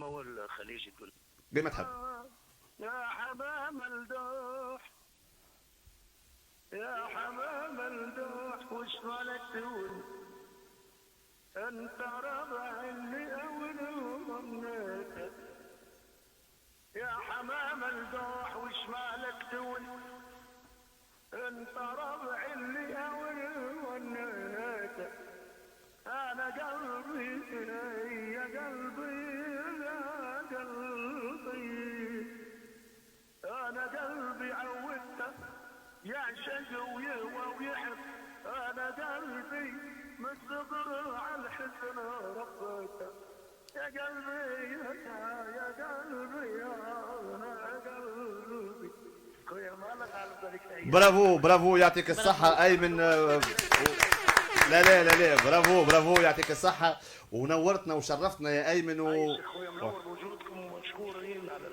والخليج يقول بما تحب. يا حمام الدوح يا حمام الدوح وش مالك تقول انت ربع اللي اول ظنيتك يا حمام الدوح وش مالك تقول انت ربع اللي اول ظنيتك انا قلبي يا قلبي يا قلبي انا قلبي عودته يعشق ويهوى ويحب انا قلبي من صغر على الحزن ربيته يا قلبي يا قلبي يا قلبي خويا مالك على بالك. برافو برافو يعطيك الصحة أيمن. لا لا لا لا برافو برافو يعطيك الصحة ونورتنا وشرفتنا يا أيمن خويا منور بوجودكم ومشكورين على